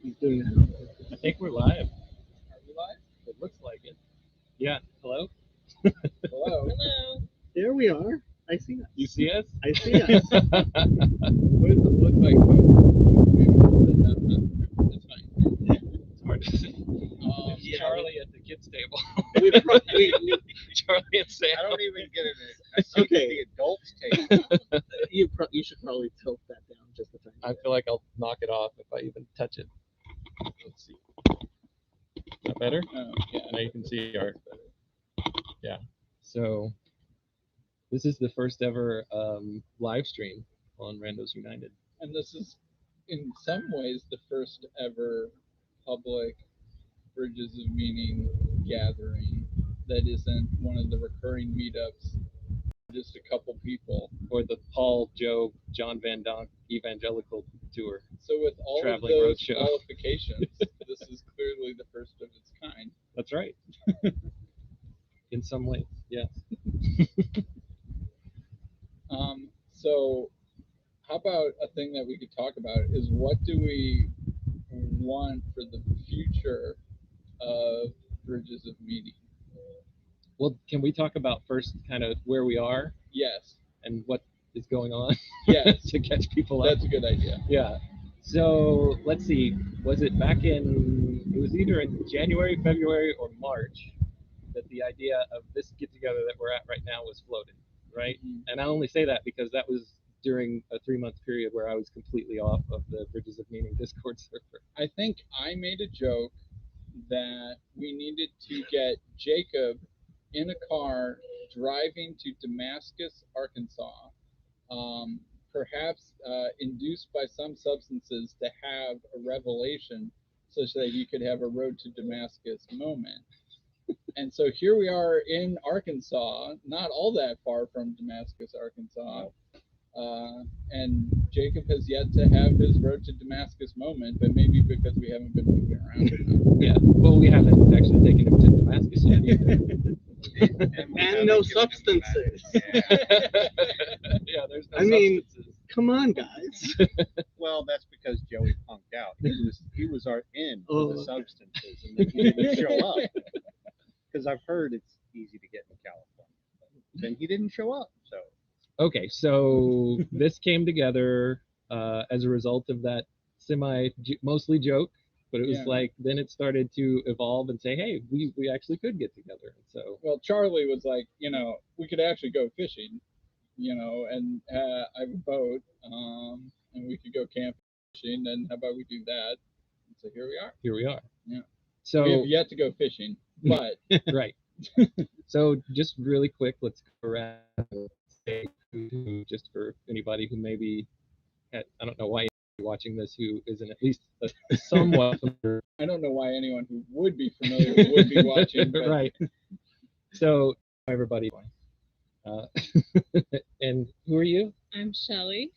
He's doing that. I think we're live. Are we live? It looks like it. Yeah. Hello? Hello. Hello. There we are. I see us. You see us? I see us. What does it look like? It's fine. It's hard to see. Yeah. Charlie at the kids' table. We probably, Charlie and Sam. I don't even get it. I see Okay. the adults table. you should probably tilt that down just a tiny I bit. feel like I'll knock it off if I even touch it. Let's see. That better? Oh, yeah. Now you can see our. Yeah. So this is the first ever live stream on Randos United. And this is, in some ways, the first ever public Bridges of Meaning gathering that isn't one of the recurring meetups, just a couple people. Or the Paul, Joe, John Van Donk Evangelical Tour. So with all Traveling of those roadshow. qualifications, this is clearly the first of its kind. That's right. In some ways, yes. So how about a thing that we could talk about is what do we want for the future of Bridges of Meaning? Well, can we talk about first kind of where we are Yes. and what is going on Yes. to catch people up? That's a good idea. Yeah. So let's see. Was it back in? It was either in January, February, or March that the idea of this get together that we're at right now was floated, right? Mhm. And I only say that because that was during a 3-month period where I was completely off of the Bridges of Meaning Discord server. I think I made a joke that we needed to get Jacob in a car driving to Damascus, Arkansas, perhaps induced by some substances to have a revelation such that he could have a road to Damascus moment. And so here we are in Arkansas, not all that far from Damascus, Arkansas. And Jacob has yet to have his road to Damascus moment, but maybe because we haven't been moving around enough. Yeah. Well, we haven't actually taken him to Damascus yet either. And no substances. Yeah, there's no I mean- substances. Come on, guys. Well, that's because Joey punked out. He was our in for Oh, the okay. substances, and then he didn't show up. Because I've heard it's easy to get in California. Then he didn't show up. So Okay, so this came together as a result of that mostly joke, but it was Yeah. like then it started to evolve and say, hey, we actually could get together. So Well, Charlie was like, we could actually go fishing, and I have a boat, and we could go camp fishing, and how about we do that? And so here we are. here we are. Yeah. So We have yet to go fishing, but right. So just really quick, let's go around and say who, just for anybody who maybe I don't know why you're watching this who isn't at least somewhat familiar. I don't know why anyone who would be familiar would be watching. But Right. So everybody, and who are you? I'm Shelly.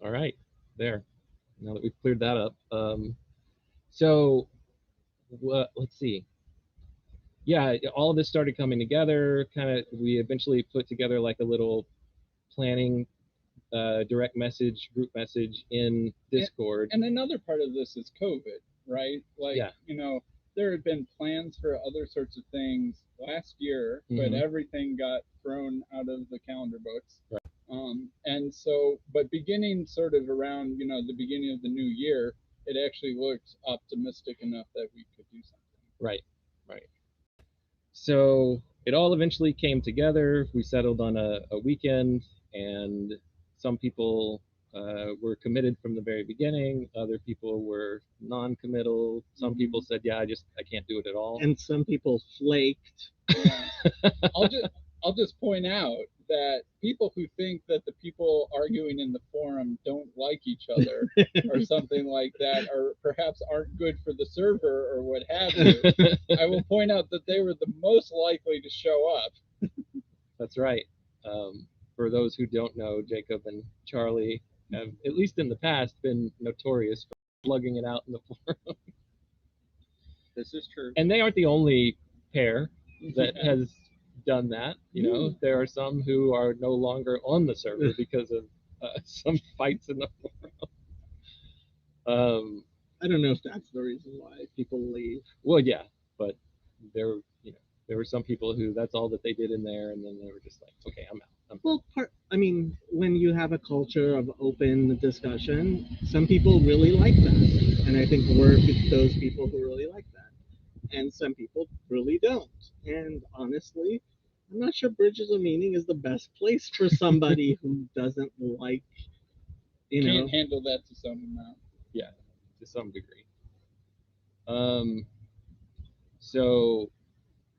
All right, there. Now that we've cleared that up, so let's see. Yeah, all of this started coming together. Kind of, we eventually put together like a little planning, direct message, group message in Discord. And another part of this is COVID, right? Like, Yeah. There had been plans for other sorts of things last year, but Mhm. everything got thrown out of the calendar books. Right. And so, but beginning sort of around, the beginning of the new year, it actually looked optimistic enough that we could do something. Right. So it all eventually came together. We settled on a weekend, and some people were committed from the very beginning. Other people were non-committal. Some people said, "Yeah, I can't do it at all." And some people flaked. Yeah. I'll just point out that people who think that the people arguing in the forum don't like each other or something like that, or perhaps aren't good for the server or what have you, I will point out that they were the most likely to show up. That's right. For those who don't know, Jacob and Charlie have, at least in the past, been notorious for plugging it out in the forum. this is true. And they aren't the only pair that Yeah. has done that. There are some who are no longer on the server because of some fights in the forum. I don't know if that's the reason why people leave. Well, yeah, but there were some people who that's all that they did in there, and then they were just like, okay, I'm out. Well, I mean, when you have a culture of open discussion, some people really like that, and I think we're those people who really like that, and some people really don't. And honestly, I'm not sure Bridges of Meaning is the best place for somebody who doesn't like, Can't handle that to some amount. Yeah, to some degree. So,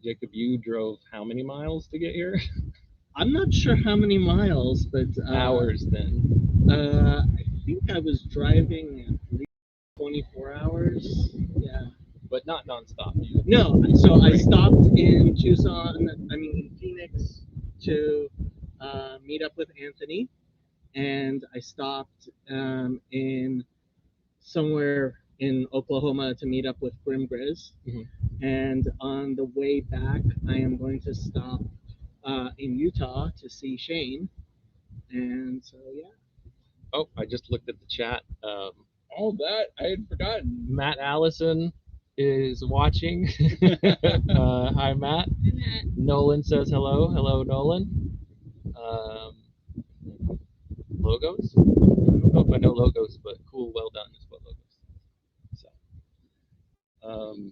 Jacob, you drove how many miles to get here? I'm not sure how many miles, but Hours then. I think I was driving at least 24 hours. Yeah. But not nonstop. No, so I stopped in Tucson, in Phoenix to meet up with Anthony, and I stopped in somewhere in Oklahoma to meet up with Grim Grizz. Mhm. And on the way back, I am going to stop in Utah to see Shane. And so, yeah. Oh, I just looked at the chat. All that I had forgotten. Matt Allison is watching. Hi, Matt. Nolan says hello. Hello, Nolan. Logos? I don't know if I know logos, but cool, well done is what logos. So,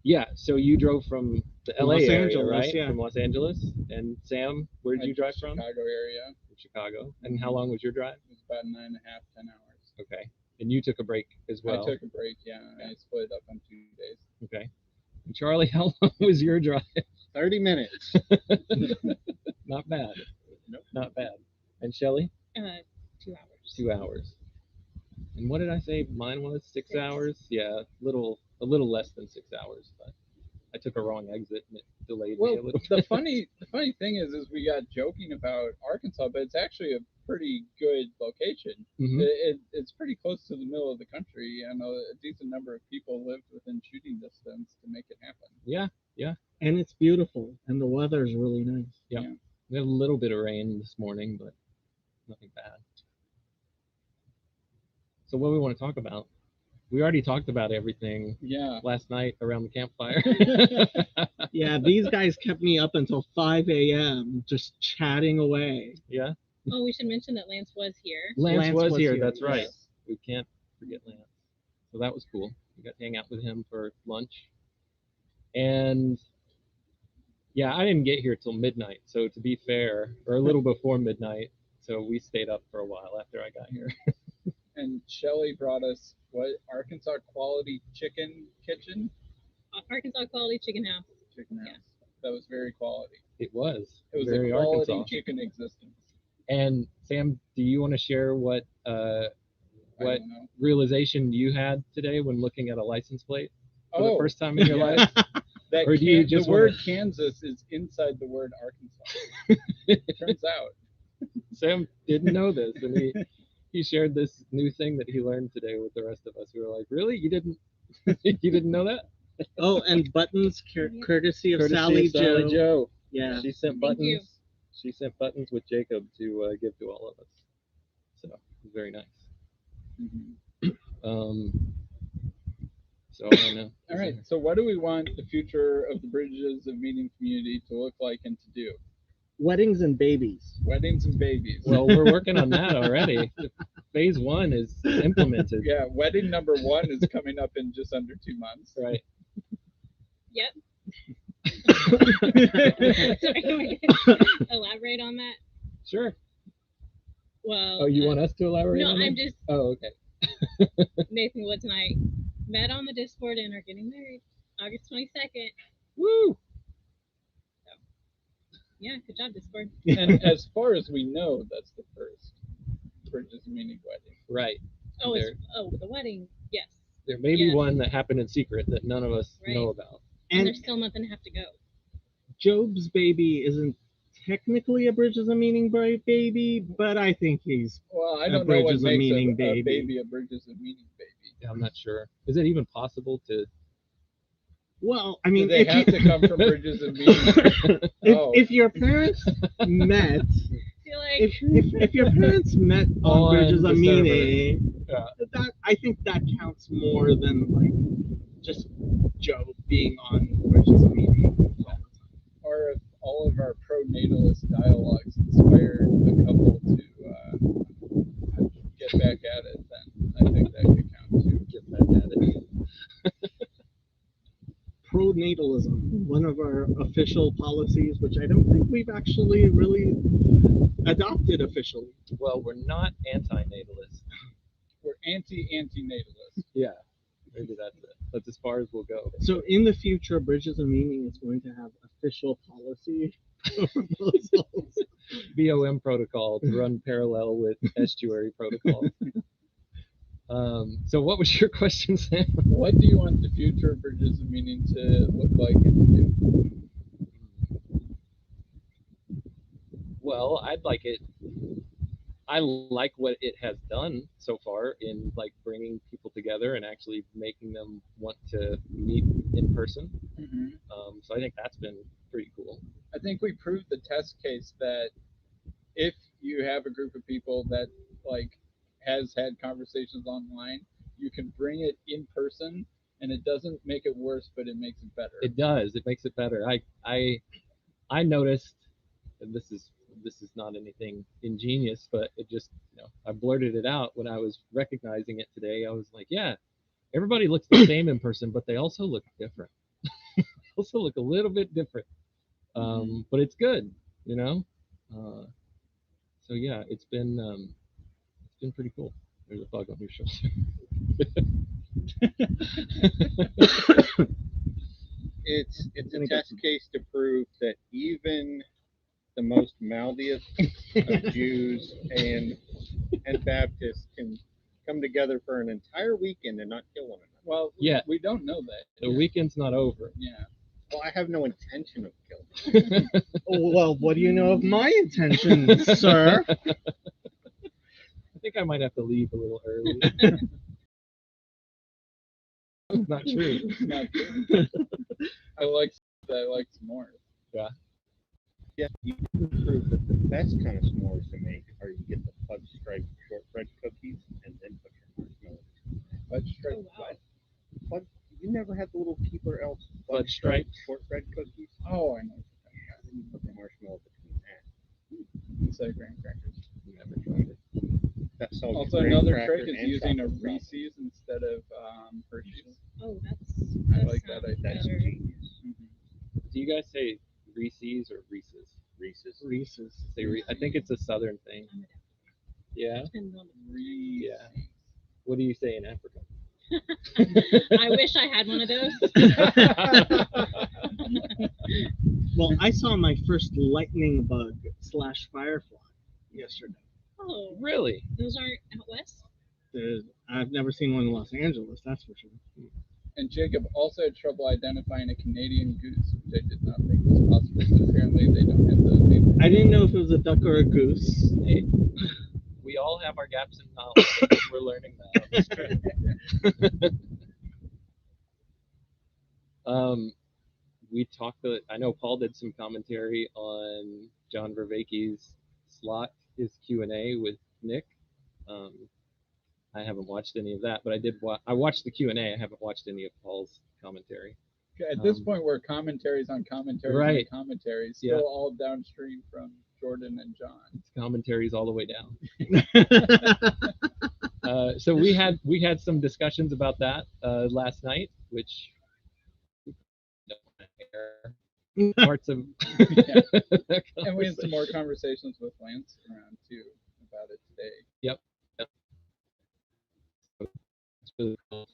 yeah. So you drove from the LA Los area, Angeles, right? yeah. From Los Angeles. And Sam, where did you drive from? Chicago area. From Chicago. And how long was your drive? It was about 9.5, 10 hours. Okay. And you took a break as well. I took a break, yeah. I split it up on 2 days. Okay. And Charlie, how long was your drive? 30 minutes. Not bad. Nope. Not bad. And Shelly? 2 hours. 2 hours. And what did I say? Mine was 6 6. hours. Yeah, a little less than 6 hours, but I took a wrong exit and it delayed Well, me a little the bit. funny thing is we got joking about Arkansas, but it's actually a pretty good location. Mhm. It's pretty close to the middle of the country, and a decent number of people lived within shooting distance to make it happen. Yeah. And it's beautiful, and the weather is really nice. Yeah. Yeah. We had a little bit of rain this morning, but nothing bad. So what do we want to talk about? We already talked about everything Yeah. last night around the campfire. Yeah, these guys kept me up until 5 a.m. just chatting away. Yeah. Oh, we should mention that Lance was here. Lance was here. That's yes. right. We can't forget Lance. So that was cool. We got to hang out with him for lunch. And yeah, I didn't get here till midnight. So to be fair, or a little before midnight. So we stayed up for a while after I got here. And Shelly brought us Arkansas Quality Chicken Kitchen? Arkansas Quality Chicken House. Chicken House. Yeah. That was very quality. It was. It was very a quality Arkansas. chicken existence. And Sam, do you want to share what I don't know. realization you had today when looking at a license plate for the first time in your yeah. life? That Or do you just the word wanna- Kansas is inside the word Arkansas. Turns out. Sam didn't know this, and he shared this new thing that he learned today with the rest of us. We were like, "Really? You didn't know that?" Oh, and buttons courtesy of Courtesy Sally of Sally Jo. Jo. Yeah. She sent Thank you. buttons. She sent buttons with Jacob to give to all of us. So it was very nice. Mhm. So I don't know. All right. So, what do we want the future of the Bridges of Meeting community to look like and to do? Weddings and babies. Weddings and babies. Well, we're working on that already. Phase 1 is implemented. Yeah, wedding number 1 is coming up in just under 2 months. Right. Yep. Sorry, can we elaborate on that? Sure. Well. Oh, you want us to elaborate No, on I'm it? just Oh, okay. Nathan Woods and I met on the Discord and are getting married August 22nd. Woo! Yeah, good job, Discord. And as far as we know, that's the first Bridges of Meeting wedding. Right. Oh, There- the wedding. Yes. There may be Yes. one that happened in secret that none of us Right. know about. And And there's still a month and a half to go. Job's baby isn't technically a Bridges of Meaning baby, but I think he's. Well, I A don't know what Bridges of makes Meeting a baby. baby a Bridges of Meeting baby. Yeah, I'm not sure. Is it even possible to? Well, I Do mean, they have to come from Bridges of Meeting? Oh. if your parents met feel like if your parents met on On Bridges the of server. Meaning, Yeah. that I think that counts more than like just Joe being on Bridges of Meaning. Or if all of our pro-natalist dialogues inspired a couple to get back at it, then I think that could count too. Get back at it. Pronatalism, one of our official policies, which I don't think we've actually really adopted officially. Well, we're not anti-natalist. We're anti-natalist. Yeah, maybe that's it. That's as far as we'll go. So in the future, Bridges of Meaning is going to have official policy proposals. BoM protocol to run parallel with estuary protocol. So what was your question, Sam? What do you want the future of Bridges of Meaning to look like and do? Well, I'd like it. I like what it has done so far in like bringing people together and actually making them want to meet in person. Mm-hmm. So I think that's been pretty cool. I think we proved the test case that if you have a group of people that like has had conversations online, you can bring it in person, and it doesn't make it worse, but it makes it better. It does. It makes it better. I noticed, and this is not anything ingenious, but it just I blurted it out when I was recognizing it today. I was like, yeah, everybody looks the same in person, but they also look different. Also look a little bit different. But it's good, So yeah, it's been pretty cool. There's a bug on your shoulder. It's a test case to prove that even the most mouthiest of Jews and Baptists can come together for an entire weekend and not kill one another. Well, Yeah. we don't know that. The weekend's not over. Yeah. Well, I have no intention of killing. Well, what do you know of my intentions, sir? I think I might have to leave a little early. It's not true. It's not true. I like s'mores. Yeah. Yeah, you can prove that the best kind of s'mores to make are you get the fudge striped shortbread cookies and then put your marshmallows. Fudge striped Oh, wow. Fudge, you never had the little Keebler Elf Fudge striped shortbread cookies? Oh, I know. Then you put the marshmallow between that. Instead of graham crackers. Never tried it. That's all. Also, another trick is using a Reese's instead of Hershey's. Oh, I like that sounds idea. That's better. genius. Do you guys say Reese's or Reese's? Reese's. Reese's. Say I think it's a Southern thing. Yeah. Depends on Reese's. Yeah. What do you say in Africa? I wish I had one of those. Well, I saw my first lightning bug / firefly yesterday. Oh, Really? those aren't out west? I've never seen one in Los Angeles, that's for sure. And Jacob also had trouble identifying a Canadian goose, which I did not think was possible. So apparently they don't have those either. I didn't know if it was a duck or a goose. Hey, we all have our gaps in knowledge. We're learning that on this trip. We talked. I know Paul did some commentary on John Vervaeke's slot, his Q&A with Nick. I haven't watched any of that, but I did. I watched the Q&A. I haven't watched any of Paul's commentary. At this point, we're commentaries on commentaries Right. on commentaries, still all downstream from Jordan and John. It's commentaries all the way down. So we had some discussions about that last night, which parts of And we had some more conversations with Lance around too about it today. Yep. It's really cool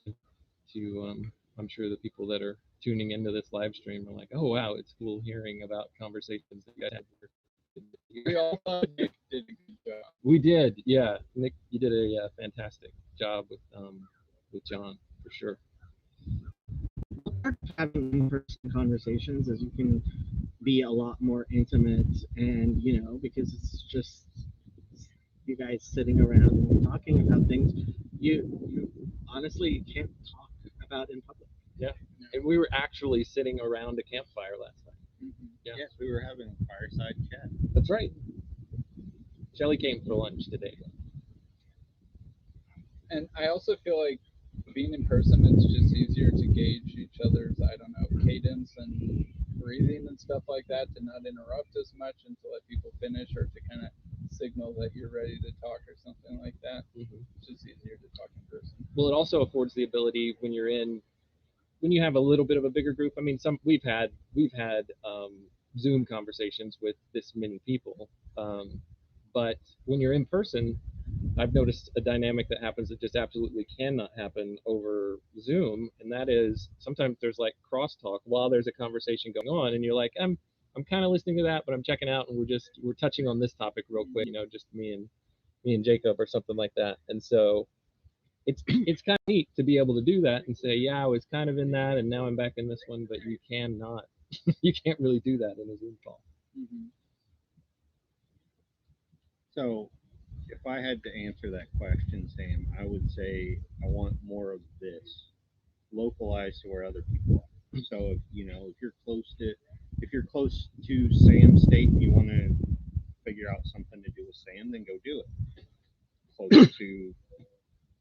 to I'm sure the people that are tuning into this live stream are like, oh wow, it's cool hearing about conversations that you guys had. We all thought Nick did a good job. We did, yeah. Nick, you did a fantastic job with John for sure. Having in-person conversations is you can be a lot more intimate, and because it's just you guys sitting around and talking about things you honestly can't talk about in public. Yeah, and we were actually sitting around a campfire last night. Mm-hmm. Yeah. Yes, we were having a fireside chat. That's right. Shelly came for lunch today. And I also feel like being in person, it's just easier to gauge each other's, I don't know, cadence and breathing and stuff like that, to not interrupt as much and to let people finish, or to kind of signal that you're ready to talk or something like that. It's just easier to talk in person. Well, it also affords the ability when you have a little bit of a bigger group. I mean, we've had Zoom conversations with this many people, but when you're in person, I've noticed a dynamic that happens that just absolutely cannot happen over Zoom, and that is sometimes there's like crosstalk while there's a conversation going on, and you're like, I'm kind of listening to that, but I'm checking out, and we're touching on this topic real quick, just me and Jacob or something like that, and so it's kind of neat to be able to do that and say, yeah, I was kind of in that, and now I'm back in this one, but you cannot, you can't really do that in a Zoom call. So, if I had to answer that question, Sam, I would say I want more of this localized to where other people are. So if you're close to Sam's state and you want to figure out something to do with Sam, then go do it. Close to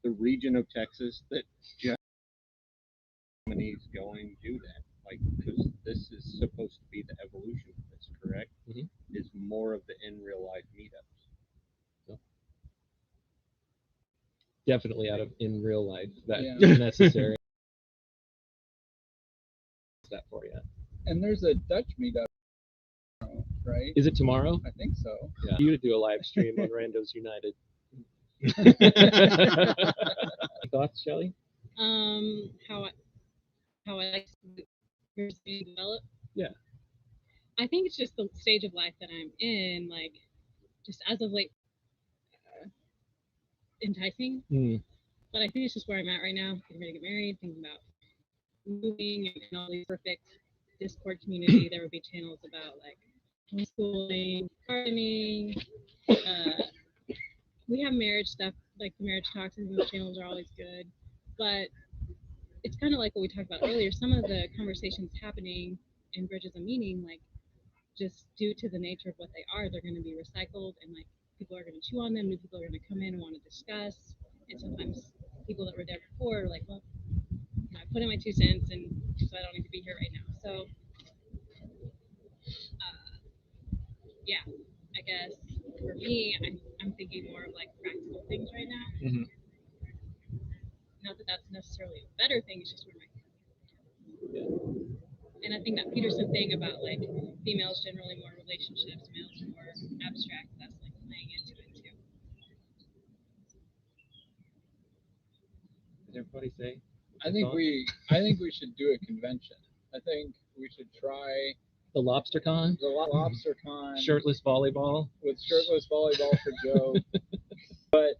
the region of Texas that Germany's going, do that. Like, because this is supposed to be the evolution of this, correct? Is more of the in real life meetups. Definitely out of in real life that Yeah. necessary. That for you. And there's a Dutch meetup, right? Is it tomorrow? I think so. Yeah. You to do a live stream on Randos United. Thoughts, Shelly? How I like to develop. Yeah. I think it's just the stage of life that I'm in, like just as of late, enticing. But I think it's just where I'm at right now. Getting ready to get married, thinking about moving, and all these perfect Discord community. There would be channels about like homeschooling, gardening. We have marriage stuff, like the marriage talks, and those channels are always good. But it's kind of like what we talked about earlier. Some of the conversations happening in Bridges of Meaning, like just due to the nature of what they are, they're going to be recycled, and like people are going to chew on them. New people are going to come in and want to discuss. And sometimes people that were there before are like, well, I put in my 2 cents, and so I don't need to be here right now. So, yeah, I guess for me, I'm thinking more of like practical things right now. Not that that's necessarily a better thing. It's just where my and I think that Peterson thing about like females generally more relationships, males more abstract. That's like playing into it too. Did everybody say? I think we should do a convention. I think we should try the Lobster Con. The Lobster Con. Shirtless volleyball. With shirtless volleyball for Joe. But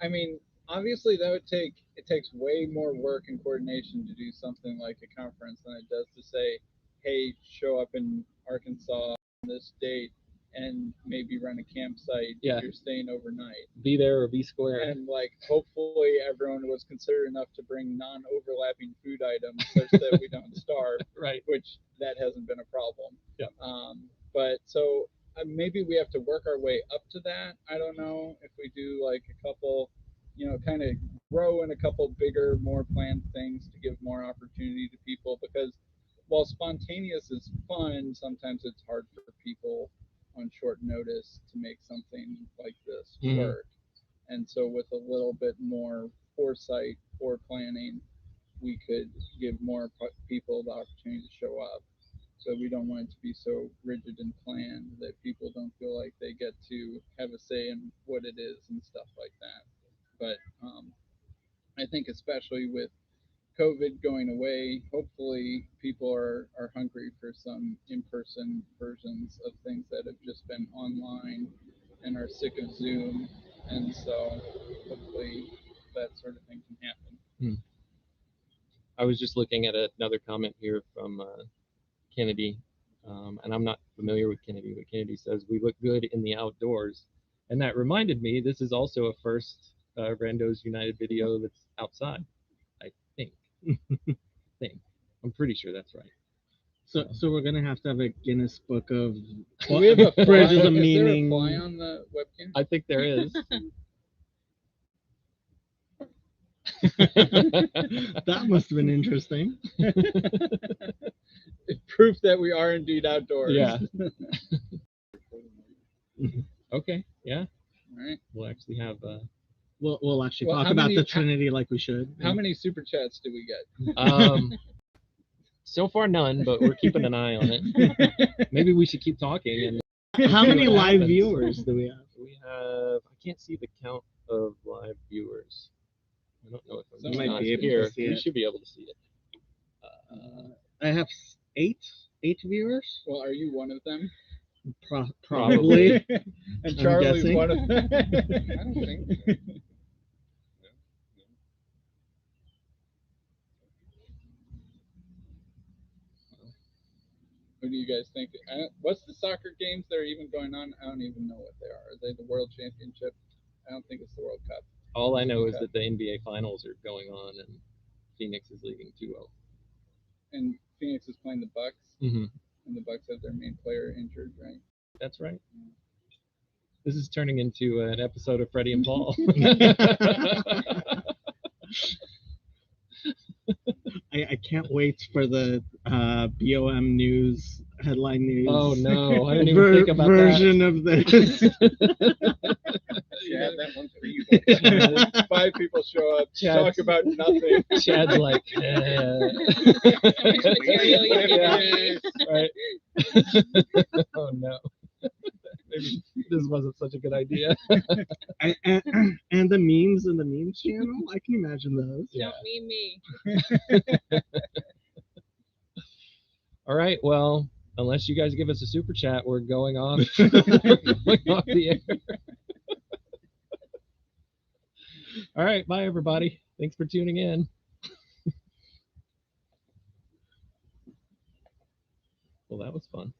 I mean, obviously it takes way more work and coordination to do something like a conference than it does to say, hey, show up in Arkansas on this date and maybe run a campsite if you're staying overnight. Be there or be square. And like hopefully everyone was considerate enough to bring non-overlapping food items such that we don't starve. Right. Which that hasn't been a problem. Yeah. But so maybe we have to work our way up to that. I don't know if we do like a couple, kind of grow in a couple bigger, more planned things to give more opportunity to people, because while spontaneous is fun, sometimes it's hard for people on short notice to make something like this work. And so with a little bit more foresight or planning, we could give more people the opportunity to show up. So we don't want it to be so rigid and planned that people don't feel like they get to have a say in what it is and stuff like that. But I think especially with COVID going away, hopefully people are hungry for some in-person versions of things that have just been online and are sick of Zoom. And so hopefully that sort of thing can happen. I was just looking at another comment here from Kennedy, and I'm not familiar with Kennedy, but Kennedy says, we look good in the outdoors. And that reminded me, this is also a first Randos United video that's outside, I think. I'm pretty sure that's right. So we're gonna have to have a Guinness Book of Do we have a fly? Bridges of Is Meaning. there a fly on the webcam? I think there is. That must have been interesting. Proof that we are indeed outdoors. Yeah. Okay. Yeah. All right. We'll actually have. We'll actually Well, talk how about many- the Trinity like we should. How many super chats do we get? So far none, but we're keeping an eye on it. Maybe we should keep talking. And How see many what live happens. viewers do we have? We have. I can't see the count of live viewers. I don't know if I'm You might not be able to here. see We it. should be able to see it. I have eight viewers. Well, are you one of them? Probably. And Charlie's guessing. one of them. I don't think so. What do you guys think? What's the soccer games that are even going on? I don't even know what they are. Are they the World Championship? I don't think it's the World Cup. All I know is that the NBA Finals are going on, and Phoenix is leading 2-0. And Phoenix is playing the Bucks, Mm-hmm. and the Bucks have their main player injured, right? That's right. This is turning into an episode of Freddie and Paul. I can't wait for the BoM news headline news. Oh no, I didn't even think about version of this. Yeah, that one's for you. Buddy. 5 people show up, Chad's- talk about nothing. that. Chad's like, Material you yeah, right. Oh no. Maybe this wasn't such a good idea. and the memes in the memes channel, I can imagine those. Yeah. Don't mean me. All right. Well, unless you guys give us a super chat, we're going off, we're going off the air. All right. Bye, everybody. Thanks for tuning in. Well, that was fun.